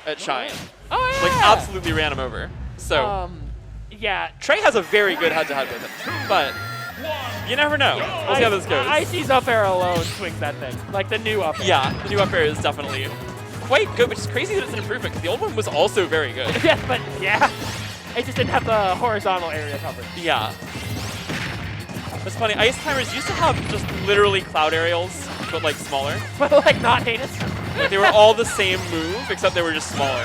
at Shine. Oh, yeah. Like, absolutely ran him over. So, yeah. Trey has a very good head-to-head with him, but you never know. We'll see how this goes. Icy's up air alone swings that thing. Like the new up air. Yeah, the new up air is definitely quite good, which is crazy that it's an improvement, because the old one was also very good. Yeah, but yeah. It just didn't have the horizontal area covered. Yeah. It's funny, Ice Climbers used to have just literally cloud aerials, but like smaller. But like not heinous. Like, they were all the same move, except they were just smaller.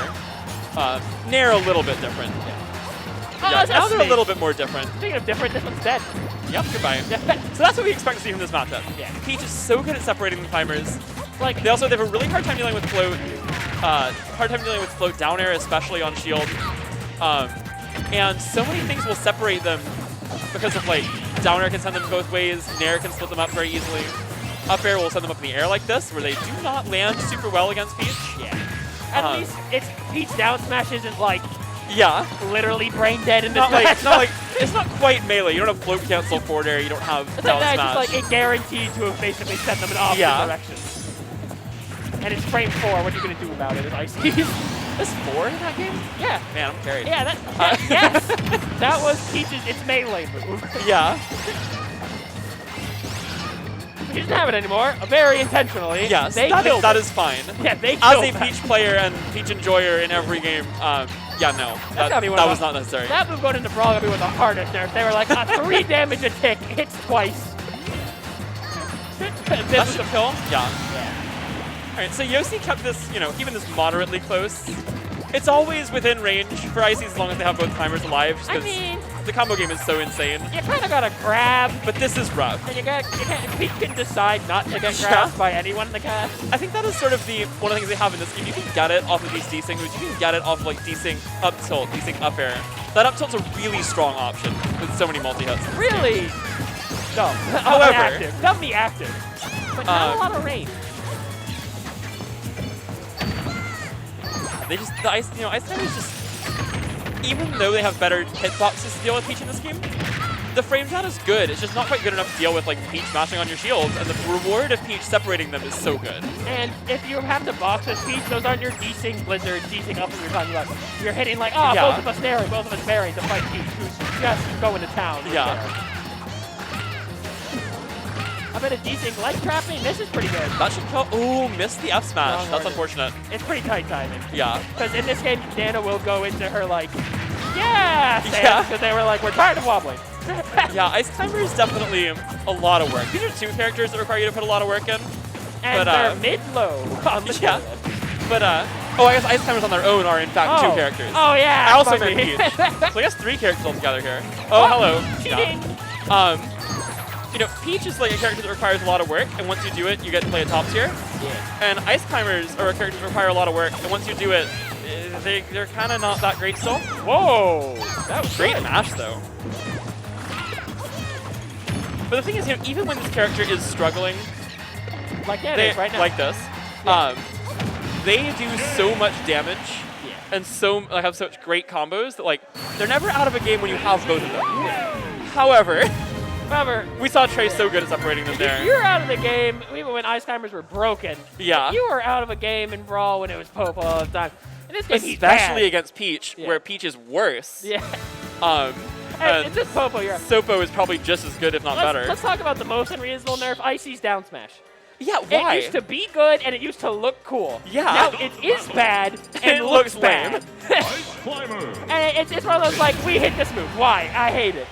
Nair a little bit different. Yeah, now they're a little bit more different. Speaking of different, this one's dead. Yep, goodbye. So that's what we expect to see from this matchup. Yeah. Peach is so good at separating the climbers. Like, they have a really hard time dealing with float, down air, especially on shield. And so many things will separate them because of like down air can send them both ways, nair can split them up very easily. Up air will send them up in the air like this, where they do not land super well against Peach. Yeah. At least it's Peach down smash isn't like literally brain dead in this match. It's not quite melee. You don't have float cancel forward air. You don't have down smash. It's like it guaranteed to have basically sent them in opposite directions. And it's frame 4. What are you gonna do about it? Is Icy? Is 4 in that game? Yeah. Man, I'm carried. Yeah. Yes. That was Peach's melee move. Yeah. He doesn't have it anymore, very intentionally. Yes, that is fine. Yeah, they As killed a Peach player and Peach enjoyer in every game, yeah, no, that was not necessary. That move going into Brawl got me with the hardest nerfs. They were like, 3 damage a tick, hits twice. That should kill? Yeah. All right, so yosi kept this, even this moderately close. It's always within range for Icy as long as they have both climbers alive, just because the combo game is so insane. You kind of got to grab. But this is rough. And Peach can decide not to get grabbed by anyone in the cast. I think that is sort of one of the things they have in this game. You can get it off of these desync moves. You can get it off of like desync up tilt, desync up air. That up tilt's a really strong option with so many multi-hits. Really? No. However. Dummy active. But not a lot of range. Ice Climbers just, even though they have better hitboxes to deal with Peach in this game, the frame's not as good. It's just not quite good enough to deal with like Peach mashing on your shields, and the reward of Peach separating them is so good. And if you have to box with Peach, those aren't your desync blizzard, desync up you're talking about. You're hitting like, both of us nairing, both of us burying to fight Peach, who's just going to town. Yeah. I bet a desync leg trapping, this is pretty good. That should kill. Ooh, missed the F smash. That's unfortunate. It's pretty tight timing. Yeah. Because in this game, Nana will go into her like, because they were like, we're tired of wobbling. Yeah, Ice Climber is definitely a lot of work. These are 2 characters that require you to put a lot of work in. And they're mid-low on the But, I guess Ice Climbers on their own are in fact 2 characters. Oh, yeah. I also meant Peach. So I guess 3 characters altogether here. Oh, hello. Cheating. Peach is like a character that requires a lot of work, and once you do it, you get to play a top tier. Yeah. And Ice Climbers are a character that require a lot of work, and once you do it, they're kind of not that great still. Whoa! That was great mash, though. But the thing is, even when this character is struggling, like right now, like this, they do so much damage, and have such great combos that like they're never out of a game when you have both of them. However, we saw Trey so good at separating them there. You're out of the game even when Ice Climbers were broken. Yeah. You were out of a game in Brawl when it was Popo all the time. In this game, especially against Peach, where Peach is worse. Yeah. And it's just Popo. Sopo is probably just as good, if not better. Let's talk about the most unreasonable nerf, Icy's down smash. Yeah, why? It used to be good, and it used to look cool. Yeah. Now it is bad, and it looks bad. And it's one of those, like, we hit this move. Why? I hate it.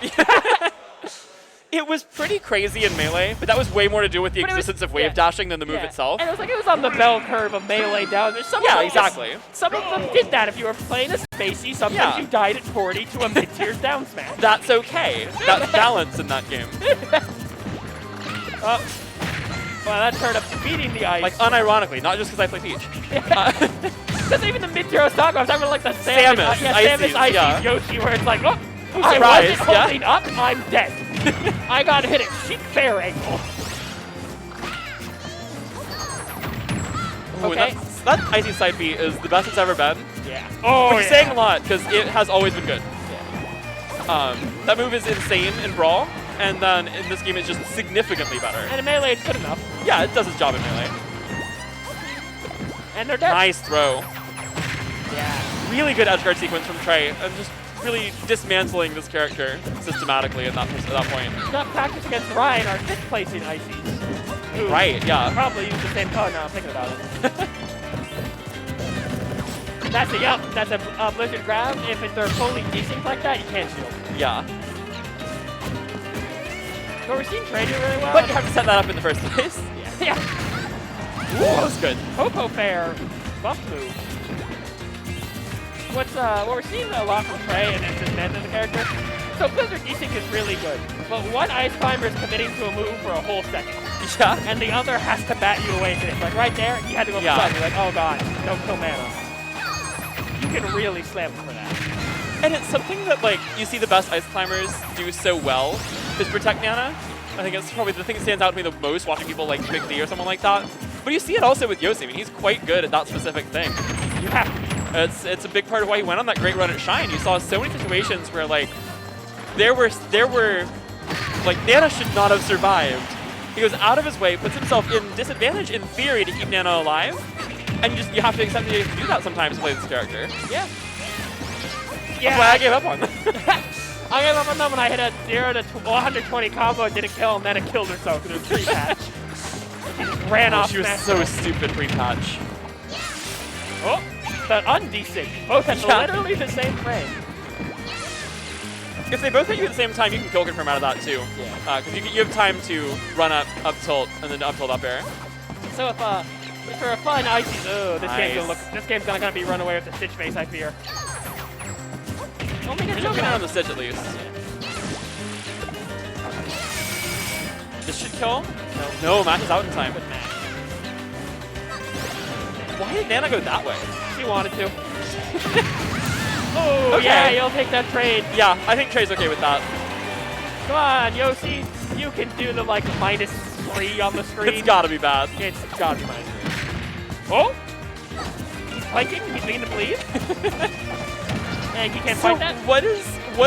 It was pretty crazy in Melee, but that was way more to do with the existence of wave dashing than the move itself. And it was on the bell curve of Melee down there. Some of them did that if you were playing a spacey. Sometimes you died at 40 to a mid-tier down smash. That's okay. That's balance in that game. Well, that turned up to beating the Ice. Like, unironically, not just because I play Peach. Because even the mid-tier I was talking about, I was talking about like the Samus Icy Yoshi, where it's like, oh, I wasn't holding up, I'm dead. I got hit at Sheik fair angle. Okay. That Icy side B is the best it's ever been. Yeah. Which is saying a lot, because it has always been good. Yeah. That move is insane in Brawl, and then in this game it's just significantly better. And in Melee it's good enough. Yeah, it does its job in Melee. And they're dead. Nice throw. really good edgeguard sequence from Trey, and just really dismantling this character systematically at that point. Got practice against Ryan, our 5th place in Ices. Who Right, yeah. Probably use the same code now I'm thinking about it. That's a yup. That's a Blizzard grab. If they're fully desync like that, you can't shield. Yeah. So we're seeing Trey do really well. But you have to set that up in the first place. Yeah. Ooh, that was good. Popo Fair buff move. What we're seeing a lot from Trey and it's dismantling the character. So Blizzard desync is really good, but one Ice Climber is committing to a move for a whole second. Yeah. And the other has to bat you away from it. Like right there, you had to go beside me. Like, oh god, don't kill mana. You can really slam for that. And it's something that, like, you see the best Ice Climbers do so well is protect Nana. I think it's probably the thing that stands out to me the most watching people like Big D or someone like that. But you see it also with Yosi. I mean, he's quite good at that specific thing. You have to. It's a big part of why he went on that great run at Shine. You saw so many situations where, like, there were like, Nana should not have survived. He goes out of his way, puts himself in disadvantage in theory to keep Nana alive, and you have to accept that you have to do that sometimes to play this character. Yeah. That's why I gave up on them. I gave up on them when I hit a 0 to 120 combo and didn't kill him, then it killed herself because it was pre-patch. She just ran off. She was so stupid pre-patch. Oh, the undesync. Both at literally the same frame. If they both hit you at the same time, you can kill confirm out of that too. Yeah. Because you have time to run up tilt, and then up tilt up air. So if for a fun icy, this game's gonna be run away with the Stitch face, I fear. Only get joking on the Stitch at least. This should kill? No, Matt is out in time. Why did Nana go that way? She wanted to. Oh, okay. Yeah, you'll take that trade. Yeah, I think Trey's okay with that. Come on, Yosi. You can do the, like, -3 on the screen. It's gotta be bad. It's gotta be -3. Oh! He's fighting. He's beginning to bleed. And he can't fight that. What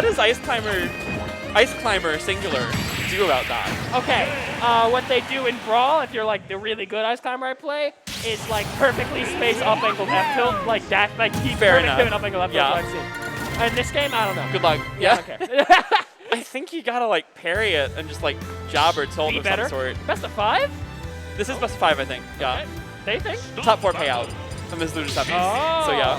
is Ice Climber singular do about that? Okay, what they do in Brawl, if you're like the really good Ice Climber I play, is like perfectly space up angle F tilt, like that, like keep perfectly up angle F tilt. I've seen. In this game, I don't know. Good luck. Yeah. Okay. I think you gotta like parry it and just like jab or tilt of some sort. Best of 5? This is best of 5, I think. Yeah. Okay. They think? Top 4 payout. And this is just happens. Oh. So yeah.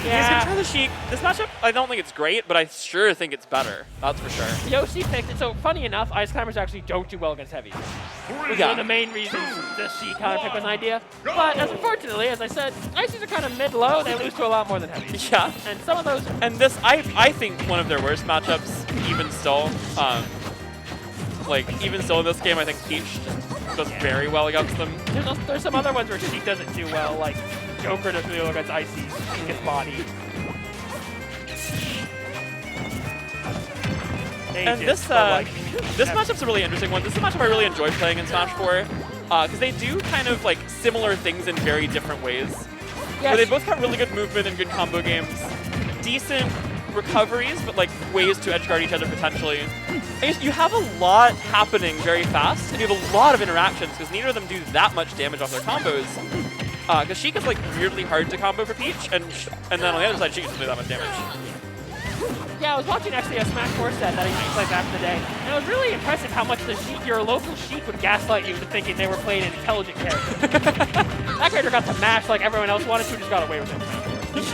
Yeah. He's gonna try the Sheik. This matchup, I don't think it's great, but I sure think it's better. That's for sure. Yosi picked it. So funny enough, Ice Climbers actually don't do well against heavies. Which is one of the main reasons the Sheik kind of pick was an idea. But unfortunately, as I said, Ices are kind of mid-low. They lose to a lot more than heavies. Yeah. And some of those. And this, I think one of their worst matchups, even still. Like even still in this game, I think Peach does very well against them. There's some other ones where Sheik doesn't do well, like Joker doesn't do well against Icy. Sheik gets body. And this matchup's a really interesting one. This is a matchup I really enjoyed playing in Smash 4, because they do kind of like similar things in very different ways. Yes. Where they both have really good movement and good combo games, decent recoveries, but like ways to edgeguard each other potentially. And you have a lot happening very fast, and you have a lot of interactions because neither of them do that much damage off their combos. Because Sheik is like weirdly hard to combo for Peach, and then on the other side, Sheik doesn't do that much damage. Yeah, I was watching actually a Smash 4 set that I used to play back in the day, and it was really impressive how much your local Sheik would gaslight you into thinking they were playing an intelligent character. That character got to mash like everyone else wanted to, just got away with it.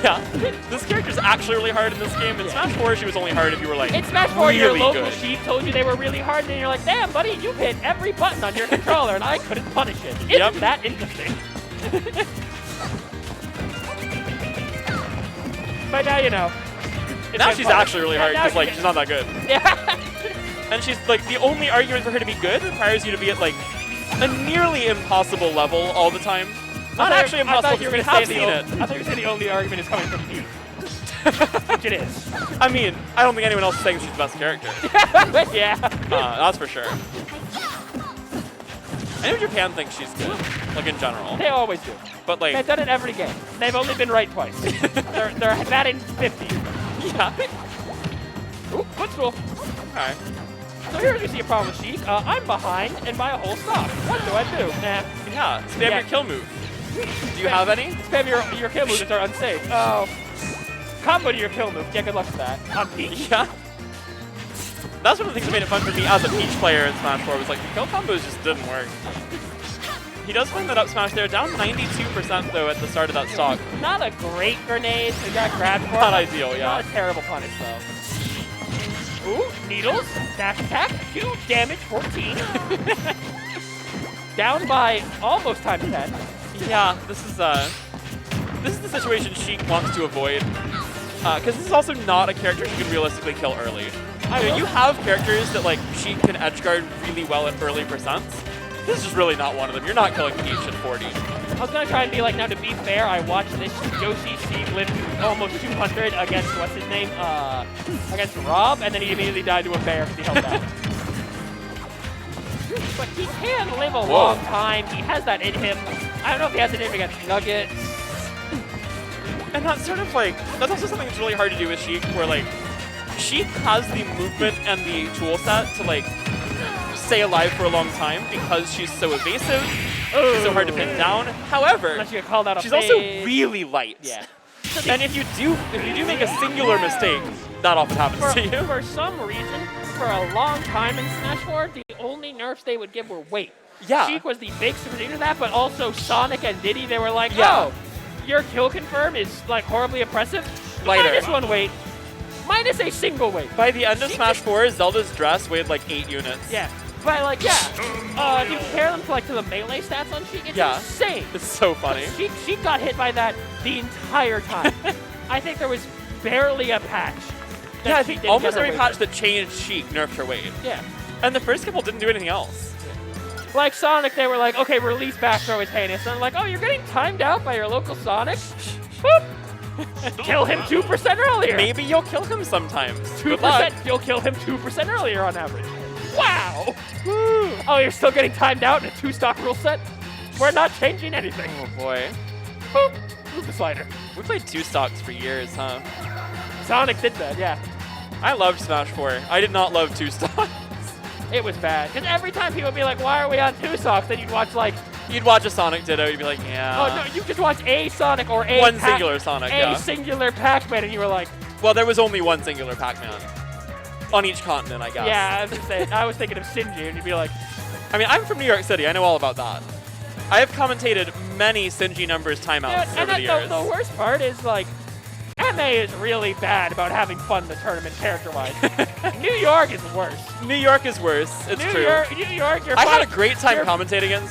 Yeah, this character's actually really hard in this game. In Smash 4, she was only hard if you were like in Smash 4, really your local good. Sheik told you they were really hard, and you're like, damn, buddy, you hit every button on your controller, and I couldn't punish it. Isn't that interesting? But now you know. Now she's actually really hard because like she's not that good. Yeah. And she's like the only argument for her to be good requires you to be at like a nearly impossible level all the time. Not actually impossible because we have seen it. I thought you were saying the only argument is coming from me. Which it is. I mean, I don't think anyone else is saying she's the best character. Yeah. That's for sure. I know Japan thinks she's good, like in general. They always do. But like they've done it every game. They've only been right twice. they're batting 50. Yeah. Ooh, footstool. Okay. So here's you see a problem with Sheik. I'm behind and by a whole stop. What do I do? Nah. Yeah, spam your kill move. Do you have any? Spam your kill moves are unsafe. Oh. Combo to your kill move. Yeah, good luck with that. On Peach. Yeah. That's one of the things that made it fun for me as a Peach player in Smash 4 was like the kill combos just didn't work. He does find that up smash there, down 92% though at the start of that stock. Not a great grenade, so you got grabbed for. Not ideal, yeah. Not a terrible punish though. Ooh, needles, dash attack, 2 damage, 14. Down by almost times 10. Yeah, this is the situation Sheik wants to avoid. Because this is also not a character she can realistically kill early. You have characters that like Sheik can edgeguard really well at early percents. This is just really not one of them. You're not killing Peach at 40. I was going to try and be like, now to be fair, I watched this yosi Sheik live to almost 200 against, what's his name? Against Rob, and then he immediately died to a bear because he held out. But he can live a long time. He has that in him. I don't know if he has it in him against Nuggetz. And that's sort of like, that's also something that's really hard to do with Sheik, where like, Sheik has the movement and the tool set to like, stay alive for a long time because she's so evasive, she's so hard to pin down. However, unless you get called out she's also really light. Yeah. And if you do make a singular mistake, that often happens to you. For some reason, for a long time in Smash 4, the only nerfs they would give were weight. Yeah. Sheik was the big supersede of that, but also Sonic and Diddy, they were like, yeah. oh, your kill confirm is like horribly oppressive. Lighter. Minus 1 weight. Minus a single weight. By the end of Smash 4, Zelda's dress weighed like 8 units. Yeah. But like, yeah, if you compare them to like to the melee stats on Sheik, it's insane. It's so funny. Sheik got hit by that the entire time. I think there was barely a patch. Yeah, I think almost every patch that changed Sheik nerfed her weight. Yeah. And the first couple didn't do anything else. Yeah. Like Sonic, they were like, okay, release back throw is heinous. And I'm like, oh, you're getting timed out by your local Sonic? Boop. Kill him 2% earlier. Maybe you'll kill him sometimes. 2%, you'll kill him 2% earlier on average. Wow! Woo. Oh, you're still getting timed out in a 2-stock rule set? We're not changing anything. Oh boy. Boop. Move the slider. We played 2 stocks for years, huh? Sonic did that, yeah. I loved Smash 4. I did not love 2 stocks. It was bad. Because every time people would be like, why are we on 2 stocks? Then you'd watch like... You'd watch a Sonic Ditto, you'd be like, yeah. Oh, no, you just watch a Sonic or a one singular Sonic, a singular Pac-Man, and you were like... Well, there was only one singular Pac-Man. On each continent, I guess. Yeah, I was just saying, I was thinking of Shinji, and you'd be like... I mean, I'm from New York City. I know all about that. I have commentated many Shinji numbers timeouts over the years. The worst part is, like, MA is really bad about having fun in the tournament character-wise. New York is worse. New York is worse. It's true. New York, I had a great time commentating